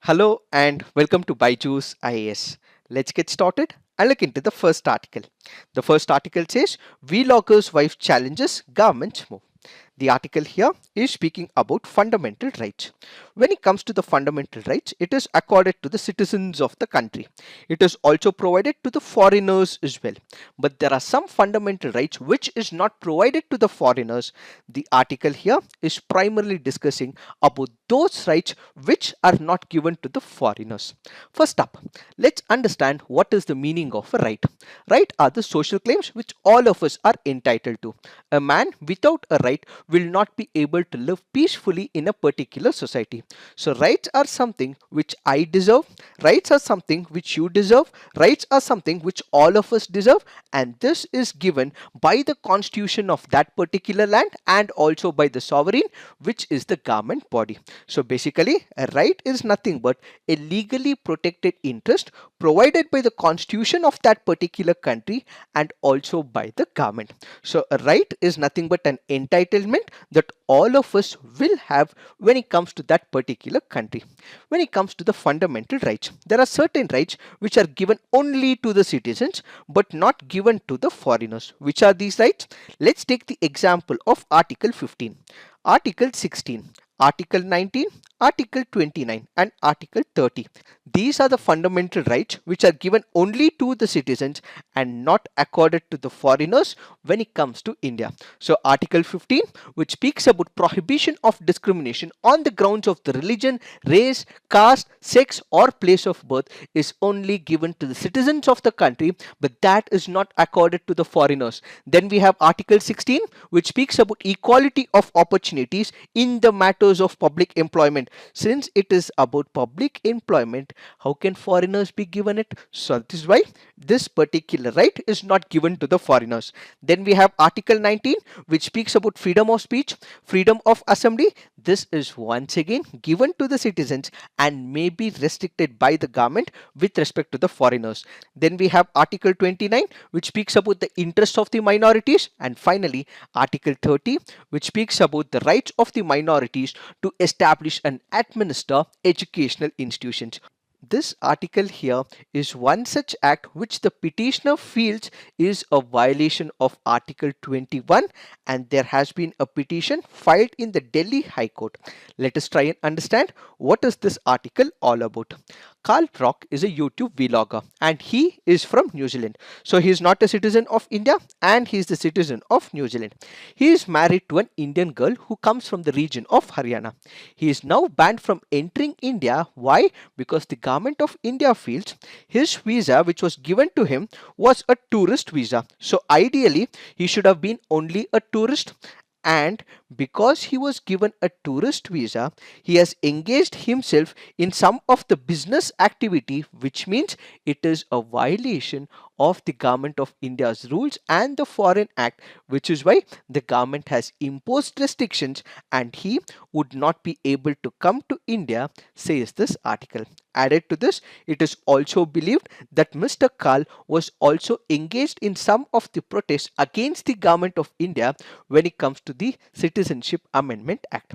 Hello and welcome to Byju's IAS. Let's get started and look into the first article. The first article says Vlogger's wife challenges government's move. The article here is speaking about fundamental rights. When it comes to the fundamental rights, it is accorded to the citizens of the country. It is also provided to the foreigners as well. But there are some fundamental rights which is not provided to the foreigners. The article here is primarily discussing about those rights which are not given to the foreigners. First up, let's understand what is the meaning of a right. Right are the social claims which all of us are entitled to. A man without a right will not be able to live peacefully in a particular society. So rights are something which I deserve, rights are something which you deserve, rights are something which all of us deserve, and this is given by the constitution of that particular land and also by the sovereign, which is the government body. So basically a right is nothing but a legally protected interest provided by the constitution of that particular country and also by the government. So a right is nothing but an entitlement that all of us will have when it comes to that particular country. When it comes to the fundamental rights, there are certain rights which are given only to the citizens but not given to the foreigners. Which are these rights? Let's take the example of Article 15, Article 16, Article 19, Article 29 and Article 30. These are the fundamental rights which are given only to the citizens and not accorded to the foreigners when it comes to India. So Article 15, which speaks about prohibition of discrimination on the grounds of the religion, race, caste, sex or place of birth, is only given to the citizens of the country, but that is not accorded to the foreigners. Then we have Article 16, which speaks about equality of opportunities in the matters of public employment. Since it is about public employment, how can foreigners be given it? So this is why this particular right is not given to the foreigners. Then we have Article 19, which speaks about freedom of speech, freedom of assembly. This is once again given to the citizens and may be restricted by the government with respect to the foreigners. Then we have Article 29, which speaks about the interests of the minorities, and finally Article 30, which speaks about the rights of the minorities to establish and administer educational institutions. This article here is one such act which the petitioner feels is a violation of Article 21, and there has been a petition filed in the Delhi High Court. Let us try and understand what is this article all about. Carl Brock is a YouTube vlogger and he is from New Zealand. So he is not a citizen of India and he is the citizen of New Zealand. He is married to an Indian girl who comes from the region of Haryana. He is now banned from entering India. Why? Because the government of India feels his visa which was given to him was a tourist visa. So ideally he should have been only a tourist, and because he was given a tourist visa, he has engaged himself in some of the business activity, which means it is a violation of the government of India's rules and the Foreign Act, which is why the government has imposed restrictions and he would not be able to come to India, says this article. Added to this, it is also believed that Mr. Kal was also engaged in some of the protests against the government of India when it comes to the Citizenship Amendment Act.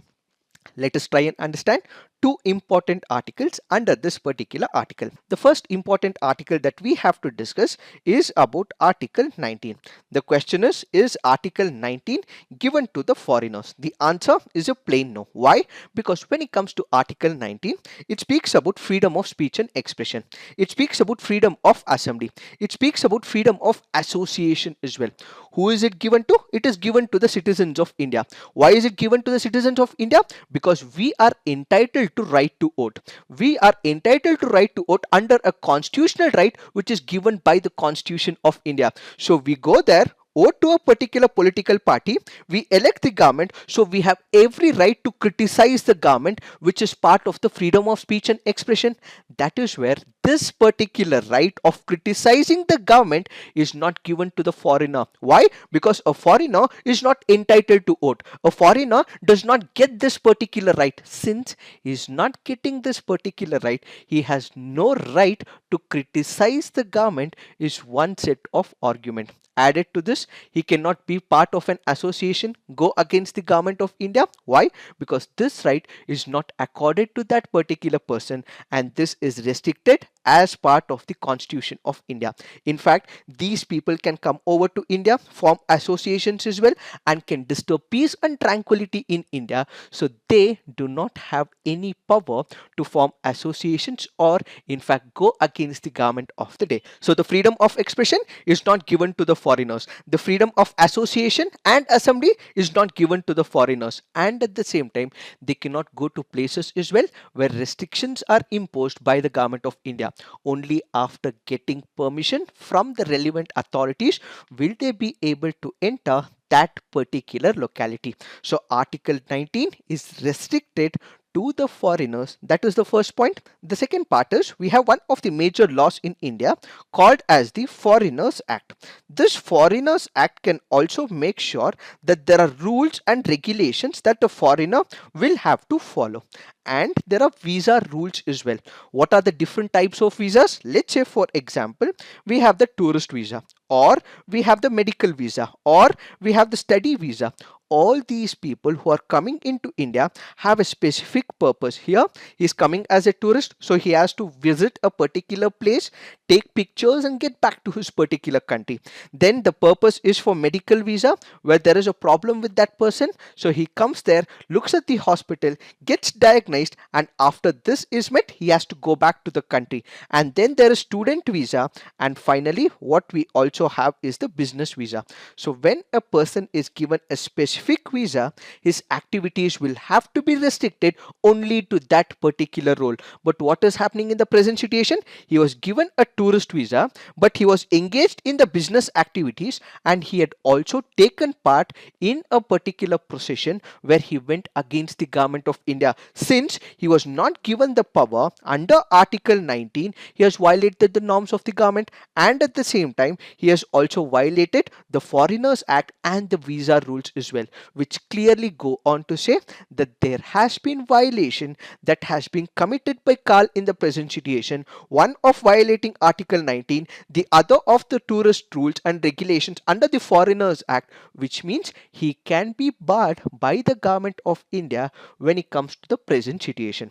Let us try and understand two important articles under this particular article. The first important article that we have to discuss is about Article 19. The question is Article 19 given to the foreigners? The answer is a plain no. Why? Because when it comes to Article 19, it speaks about freedom of speech and expression. It speaks about freedom of assembly. It speaks about freedom of association as well. Who is it given to? It is given to the citizens of India. Why is it given to the citizens of India? Because we are entitled to right to vote. We are entitled to right to vote under a constitutional right which is given by the Constitution of India. So we go there, vote to a particular political party, we elect the government, so we have every right to criticize the government, which is part of the freedom of speech and expression. That is where this particular right of criticizing the government is not given to the foreigner. Why? Because a foreigner is not entitled to vote. A foreigner does not get this particular right. Since he is not getting this particular right, he has no right to criticize the government, is one set of argument. added to this, he cannot be part of an association, go against the government of India. Why? Because this right is not accorded to that particular person, and this is restricted as part of the Constitution of India. In fact, these people can come over to India, form associations as well, and can disturb peace and tranquility in India. So they do not have any power to form associations or in fact go against the government of the day. So the freedom of expression is not given to the foreigners. The freedom of association and assembly is not given to the foreigners, and at the same time they cannot go to places as well where restrictions are imposed by the government of India. Only after getting permission from the relevant authorities will they be able to enter that particular locality. So Article 19 is restricted to the foreigners. That is the first point. The second part is we have one of the major laws in India called as the Foreigners Act. This Foreigners Act can also make sure that there are rules and regulations that the foreigner will have to follow. And there are visa rules as well. What are the different types of visas? Let's say for example, we have the tourist visa, or we have the medical visa, or we have the study visa. All these people who are coming into India have a specific purpose. Here he is coming as a tourist, so he has to visit a particular place, take pictures and get back to his particular country. Then the purpose is for medical visa, where there is a problem with that person, so he comes there, looks at the hospital, gets diagnosed, and after this is met he has to go back to the country. And then there is student visa, and finally what we also have is the business visa. So when a person is given a specific visa, his activities will have to be restricted only to that particular role. But what is happening in the present situation? He was given a tourist visa, but he was engaged in the business activities, and he had also taken part in a particular procession where he went against the government of India. Since he was not given the power under Article 19, he has violated the norms of the government, and at the same time he has also violated the Foreigners Act and the visa rules as well, which clearly go on to say that there has been violation that has been committed by Karl in the present situation. One of violating Article 19, the other of the tourist rules and regulations under the Foreigners Act, which means he can be barred by the government of India when it comes to the present situation.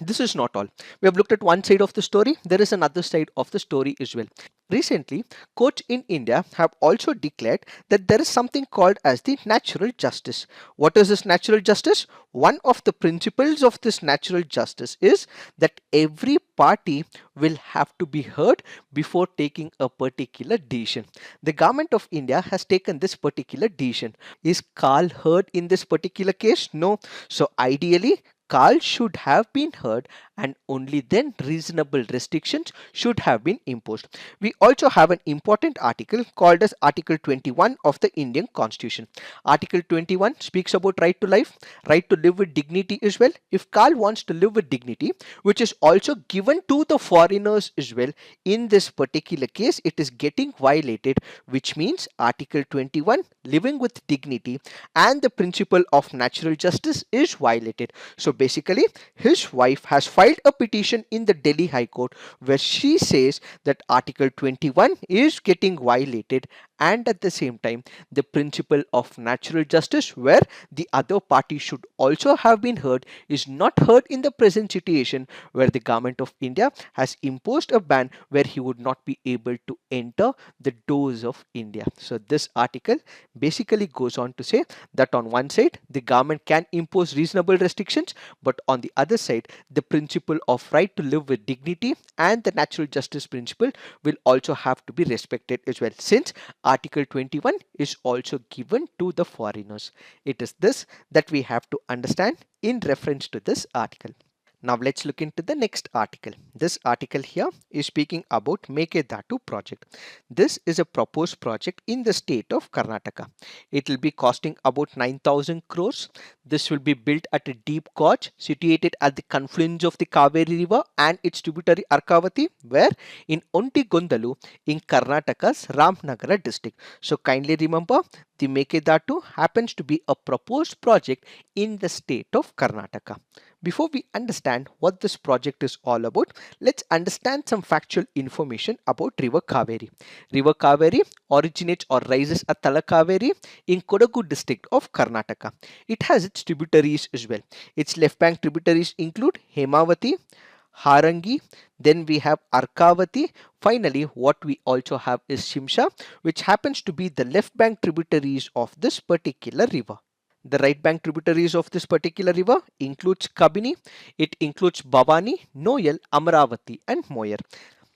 This is not all. We have looked at one side of the story. There is another side of the story as well. Recently, courts in India have also declared that there is something called as the natural justice. What is this natural justice? One of the principles of this natural justice is that every party will have to be heard before taking a particular decision. The government of India has taken this particular decision. Is Karl heard in this particular case? No. So ideally, Karl should have been heard, and only then reasonable restrictions should have been imposed. We also have an important article called as Article 21 of the Indian Constitution. Article 21 speaks about right to life, right to live with dignity as well. If Karl wants to live with dignity, which is also given to the foreigners as well, in this particular case it is getting violated, which means Article 21, living with dignity, and the principle of natural justice is violated. So basically, his wife has filed a petition in the Delhi High Court where she says that Article 21 is getting violated, and at the same time the principle of natural justice, where the other party should also have been heard, is not heard in the present situation, where the government of India has imposed a ban where he would not be able to enter the doors of India. So this article basically goes on to say that on one side the government can impose reasonable restrictions, but on the other side the principle of right to live with dignity and the natural justice principle will also have to be respected as well, since Article 21 is also given to the foreigners. It is this that we have to understand in reference to this article. Now let's look into the next article. This article here is speaking about Mekedatu project. This is a proposed project in the state of Karnataka. It will be costing about 9,000 crores. This will be built at a deep gorge situated at the confluence of the Kaveri river and its tributary Arkavati, where in Ontigondalu in Karnataka's Ramnagara district. So kindly remember, the Mekedatu happens to be a proposed project in the state of Karnataka. Before we understand what this project is all about, let's understand some factual information about River Kaveri. River Kaveri originates or rises at Talakaveri in Kodagu district of Karnataka. It has its tributaries as well. Its left bank tributaries include Hemavati, Harangi, then we have Arkavati. Finally, what we also have is Shimsha, which happens to be the left bank tributaries of this particular river. The right bank tributaries of this particular river includes Kabini, it includes Bhavani, Noyal, Amravati and Moyer.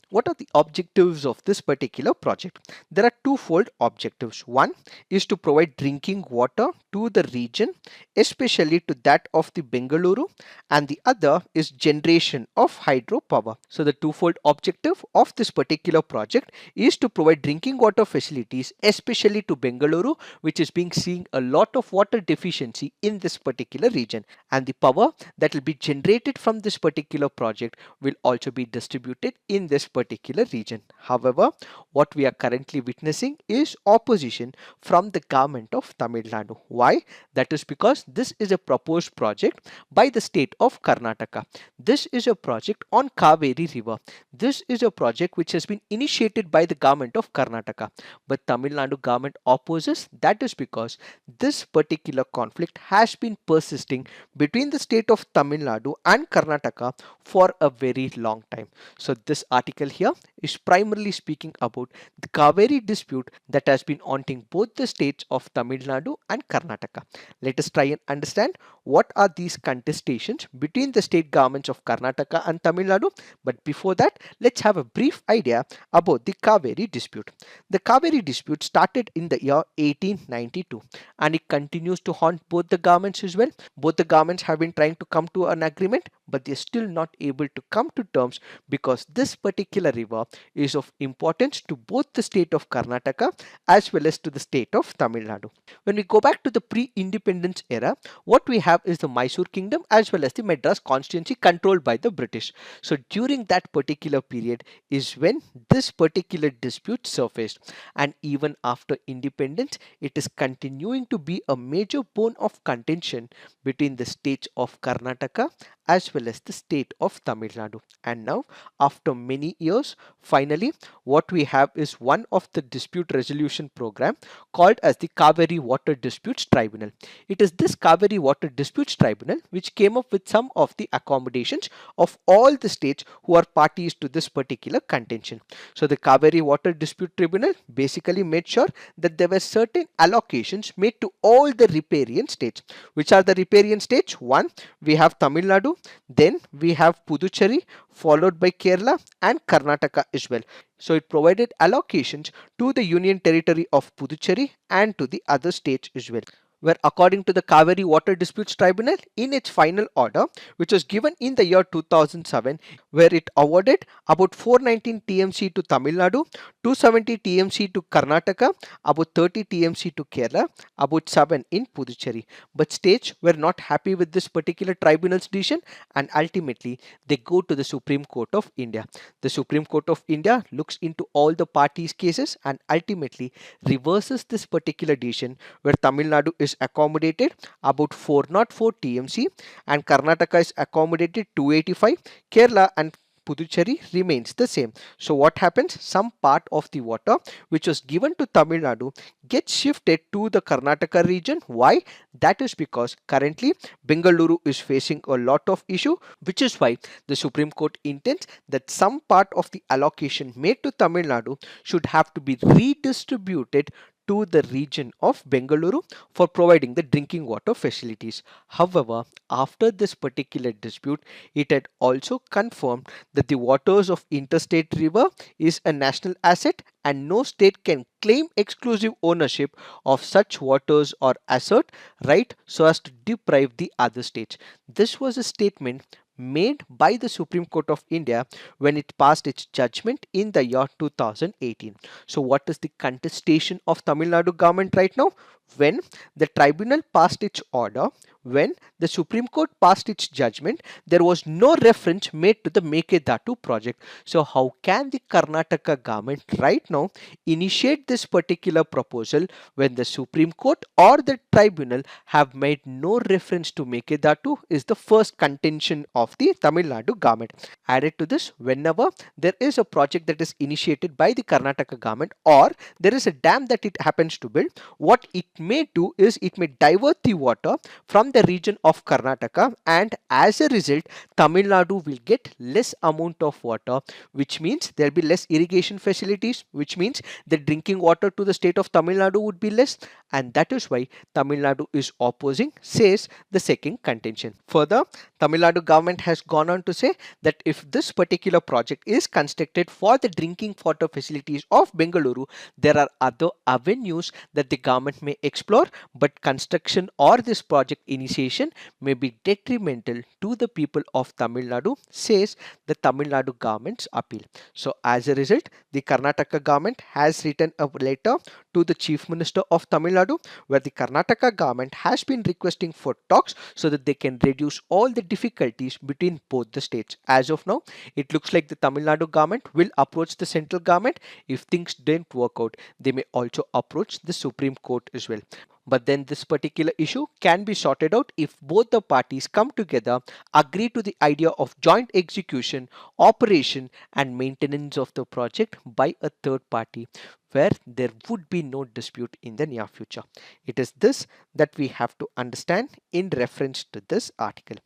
What are the objectives of this particular project? There are twofold objectives. One is to provide drinking water to the region, especially to that of the Bengaluru, and the other is generation of hydropower. So the twofold objective of this particular project is to provide drinking water facilities, especially to Bengaluru, which is being seeing a lot of water deficiency in this particular region, and the power that will be generated from this particular project will also be distributed in this particular region. However, what we are currently witnessing is opposition from the government of Tamil Nadu. Why? That is because this is a proposed project by the state of Karnataka. This is a project on Kaveri River. This is a project which has been initiated by the government of Karnataka, but Tamil Nadu government opposes. That is because this particular conflict has been persisting between the state of Tamil Nadu and Karnataka for a very long time. So this article here is primarily speaking about the Kaveri dispute that has been haunting both the states of Tamil Nadu and Karnataka. Let us try and understand what are these contestations between the state governments of Karnataka and Tamil Nadu. But before that, let's have a brief idea about the Kaveri dispute. The Kaveri dispute started in the year 1892 and it continues to haunt both the governments as well. Both the governments have been trying to come to an agreement, but they're still not able to come to terms because this particular river is of importance to both the state of Karnataka as well as to the state of Tamil Nadu. When we go back to the pre-independence era, what we have is the Mysore kingdom as well as the Madras constituency controlled by the British. So during that particular period is when this particular dispute surfaced, and even after independence it is continuing to be a major bone of contention between the states of Karnataka as well as the state of Tamil Nadu. And now, after many years, finally, what we have is one of the dispute resolution program called as the Kaveri Water Disputes Tribunal. It is this Kaveri Water Disputes Tribunal which came up with some of the accommodations of all the states who are parties to this particular contention. So the Kaveri Water Dispute Tribunal basically made sure that there were certain allocations made to all the riparian states. Which are the riparian states? One, we have Tamil Nadu, then we have Puducherry, followed by Kerala and Karnataka as well. So it provided allocations to the Union Territory of Puducherry and to the other states as well, where according to the Kaveri Water Disputes Tribunal in its final order, which was given in the year 2007, where it awarded about 419 TMC to Tamil Nadu, 270 TMC to Karnataka, about 30 TMC to Kerala, about 7 in Puducherry. But states were not happy with this particular tribunal's decision and ultimately they go to the Supreme Court of India. The Supreme Court of India looks into all the parties' cases and ultimately reverses this particular decision where Tamil Nadu is accommodated about 404 TMC and Karnataka is accommodated 285. Kerala and Puducherry remains the same. So what happens? Some part of the water which was given to Tamil Nadu gets shifted to the Karnataka region. Why? That is because currently Bengaluru is facing a lot of issue, which is why the Supreme Court intends that some part of the allocation made to Tamil Nadu should have to be redistributed to the region of Bengaluru for providing the drinking water facilities. However, after this particular dispute, it had also confirmed that the waters of interstate river is a national asset and no state can claim exclusive ownership of such waters or assert right so as to deprive the other states. This was a statement made by the Supreme Court of India when it passed its judgment in the year 2018. So what is the contestation of Tamil Nadu government right now? when the tribunal passed its order, when the Supreme Court passed its judgment, there was no reference made to the Mekedatu project. So how can the Karnataka government right now initiate this particular proposal when the Supreme Court or the tribunal have made no reference to Mekedatu is the first contention of the Tamil Nadu government. Added to this, whenever there is a project that is initiated by the Karnataka government or there is a dam that it happens to build, what it may do is it may divert the water from the region of Karnataka, and as a result Tamil Nadu will get less amount of water, which means there will be less irrigation facilities, which means the drinking water to the state of Tamil Nadu would be less, and that is why Tamil Nadu is opposing, says the second contention. Further, Tamil Nadu government has gone on to say that if this particular project is constructed for the drinking water facilities of Bengaluru, there are other avenues that the government may explore, but construction or this project initiation may be detrimental to the people of Tamil Nadu, says the Tamil Nadu government's appeal. So as a result, the Karnataka government has written a letter to the Chief Minister of Tamil Nadu, where the Karnataka government has been requesting for talks so that they can reduce all the difficulties between both the states. As of now, it looks like the Tamil Nadu government will approach the central government. If things don't work out, they may also approach the Supreme Court as well. But then this particular issue can be sorted out if both the parties come together, agree to the idea of joint execution, operation and maintenance of the project by a third party, where there would be no dispute in the near future. It is this that we have to understand in reference to this article.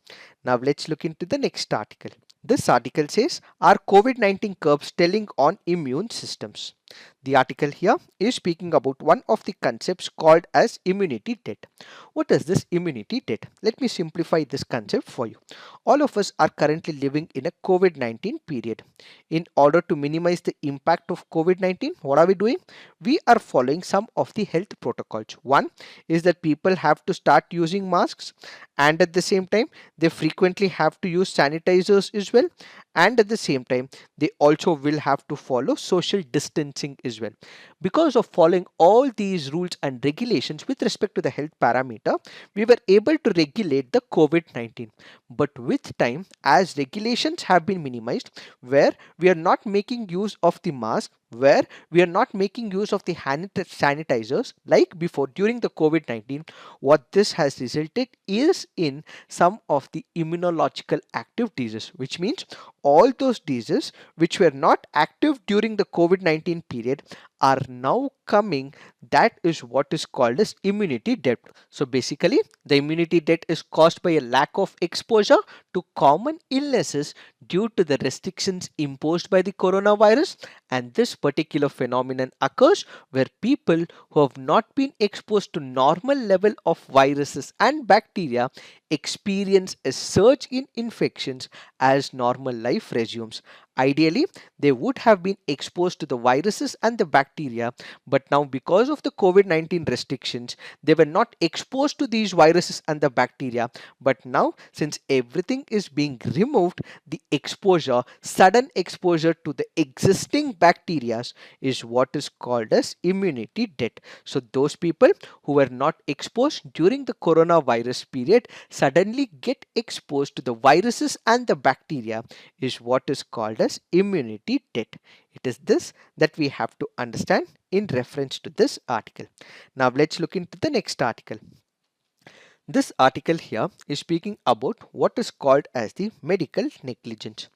Now let's look into the next article. This article says, are COVID-19 curves telling on immune systems? The article here is speaking about one of the concepts called as immunity debt. What is this immunity debt? Let me simplify this concept for you. All of us are currently living in a COVID-19 period. In order to minimize the impact of COVID-19, what are we doing? We are following some of the health protocols. One is that people have to start using masks, and at the same time they frequently have to use sanitizers as well, and at the same time they also will have to follow social distancing as well. Because of following all these rules and regulations with respect to the health parameter, we were able to regulate the COVID-19. But with time, as regulations have been minimized, where we are not making use of the mask, where we are not making use of the hand sanitizers like before during the COVID-19, what this has resulted is in some of the immunological active diseases, which means all those diseases which were not active during the COVID-19 period are now coming. That is what is called as immunity debt. So basically, the immunity debt is caused by a lack of exposure to common illnesses due to the restrictions imposed by the coronavirus, and this particular phenomenon occurs where people who have not been exposed to normal level of viruses and bacteria experience a surge in infections as normal life resumes. Ideally, they would have been exposed to the viruses and the bacteria, but now because of the COVID-19 restrictions, they were not exposed to these viruses and the bacteria. But now, since everything is being removed, the exposure, sudden exposure to the existing bacteria is what is called as immunity debt. So those people who were not exposed during the coronavirus period suddenly get exposed to the viruses and the bacteria is what is called as immunity debt. It is this that we have to understand in reference to this article. Now let's look into the next article. This article here is speaking about what is called as the medical negligence.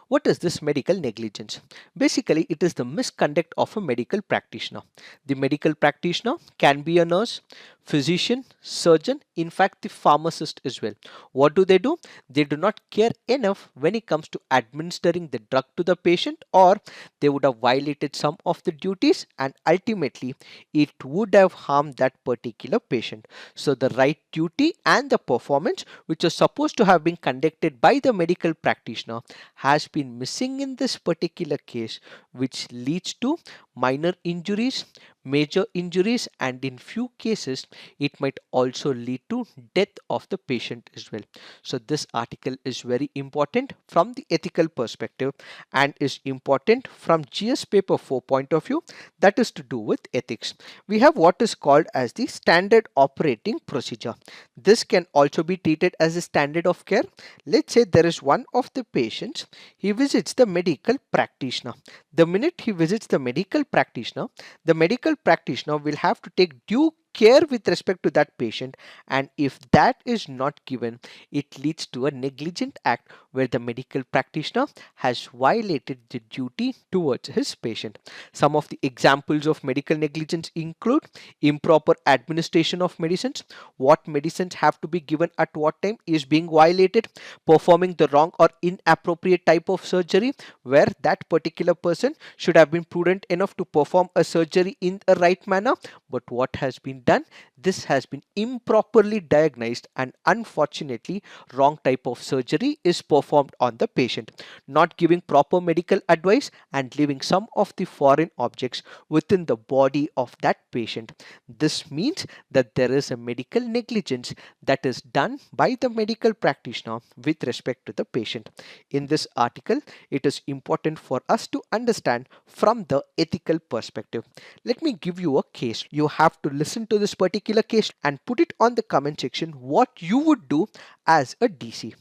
What is this medical negligence? Basically, it is the misconduct of a medical practitioner. The medical practitioner can be a nurse, physician, surgeon, in fact the pharmacist as well. What do? They do not care enough when it comes to administering the drug to the patient, or they would have violated some of the duties and ultimately it would have harmed that particular patient. So the right duty and the performance which is supposed to have been conducted by the medical practitioner has been missing in this particular case, which leads to minor injuries, major injuries, and in few cases it might also lead to death of the patient as well. So this article is very important from the ethical perspective and is important from GS paper 4 point of view, that is to do with ethics. We have what is called as the standard operating procedure. This can also be treated as a standard of care. Let's say there is one of the patients, he visits the medical practitioner. The minute he visits the medical practitioner will have to take due care with respect to that patient, and if that is not given, it leads to a negligent act where the medical practitioner has violated the duty towards his patient. Some of the examples of medical negligence include improper administration of medicines, what medicines have to be given at what time is being violated, performing the wrong or inappropriate type of surgery where that particular person should have been prudent enough to perform a surgery in a right manner, but what has been done, this has been improperly diagnosed and unfortunately wrong type of surgery is performed on the patient, not giving proper medical advice and leaving some of the foreign objects within the body of that patient. This means that there is a medical negligence that is done by the medical practitioner with respect to the patient. In this article, it is important for us to understand from the ethical perspective. Let me give you a case. You have to listen to this particular case and put it on the comment section what you would do as a DC.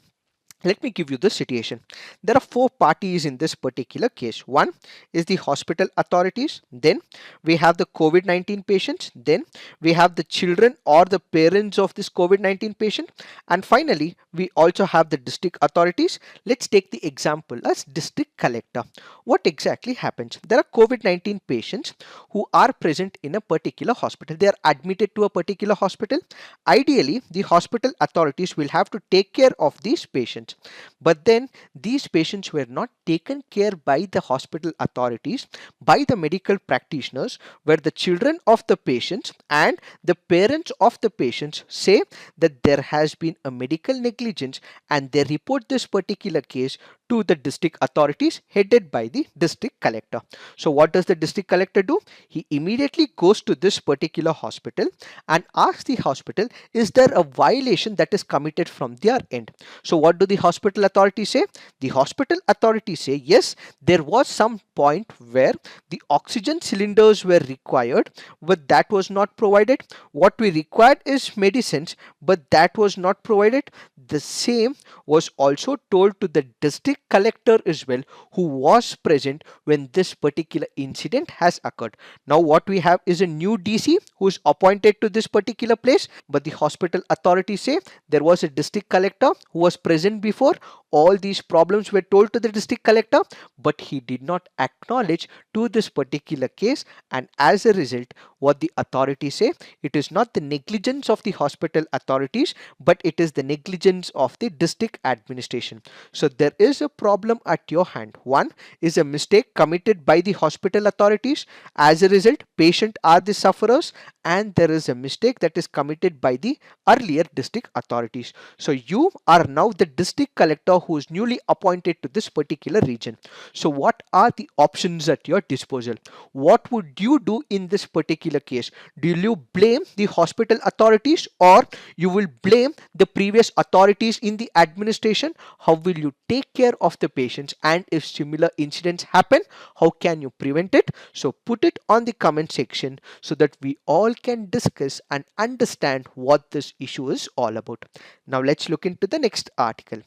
Let me give you the situation. There are four parties in this particular case. One is the hospital authorities, then we have the COVID-19 patients, then we have the children or the parents of this COVID-19 patient, and finally we also have the district authorities. Let's take the example as district collector. What exactly happens? There are COVID-19 patients who are present in a particular hospital. They are admitted to a particular hospital. Ideally, the hospital authorities will have to take care of these patients. But then these patients were not taken care by the hospital authorities, by the medical practitioners, where the children of the patients and the parents of the patients say that there has been a medical negligence, and they report this particular case to the district authorities headed by the district collector. So what does the district collector do? He immediately goes to this particular hospital and asks the hospital, is there a violation that is committed from their end? So what do the hospital authorities say? The hospital authorities say, yes, there was some point where the oxygen cylinders were required, but that was not provided. What we required is medicines, but that was not provided. The same was also told to the district collector as well, who was present when this particular incident has occurred. Now what we have is a new DC who is appointed to this particular place, but the hospital authorities say there was a district collector who was present before. All these problems were told to the district collector, but he did not acknowledge to this particular case, and as a result, what the authorities say, it is not the negligence of the hospital authorities, but it is the negligence of the district administration. So there is a problem at your hand. One is a mistake committed by the hospital authorities. As a result, patient are the sufferers, and there is a mistake that is committed by the earlier district authorities. So you are now the district collector who is newly appointed to this particular region. So what are the options at your disposal? What would you do in this particular case? Do you blame the hospital authorities, or you will blame the previous authorities in the administration? How will you take care of the patients, and if similar incidents happen, how can you prevent it? So put it on the comment section so that we all can discuss and understand what this issue is all about. Now let's look into the next article.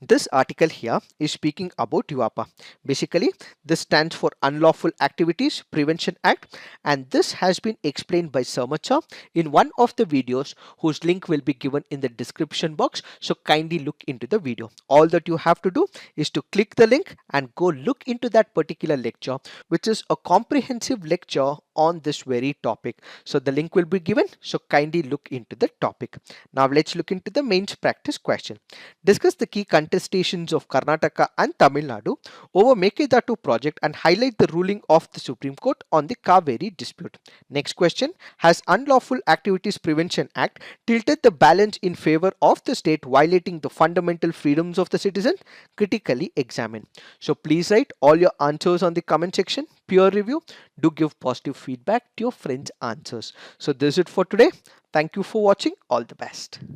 This article here is speaking about UAPA. Basically, this stands for Unlawful Activities Prevention Act, and this has been explained by Sarmacha in one of the videos whose link will be given in the description box. So kindly look into the video. All that you have to do is to click the link and go look into that particular lecture, which is a comprehensive lecture on this very topic. So the link will be given. So kindly look into the topic. Now let's look into the mains practice question. Discuss the key contestations of Karnataka and Tamil Nadu over Mekedatu project and highlight the ruling of the Supreme Court on the Kaveri dispute. Next question. Has Unlawful Activities Prevention Act tilted the balance in favor of the state, violating the fundamental freedoms of the citizen? Critically examine. So please write all your answers on the comment section. peer review. Do give positive feedback to your friends' answers. So this is it for today. Thank you for watching. All the best.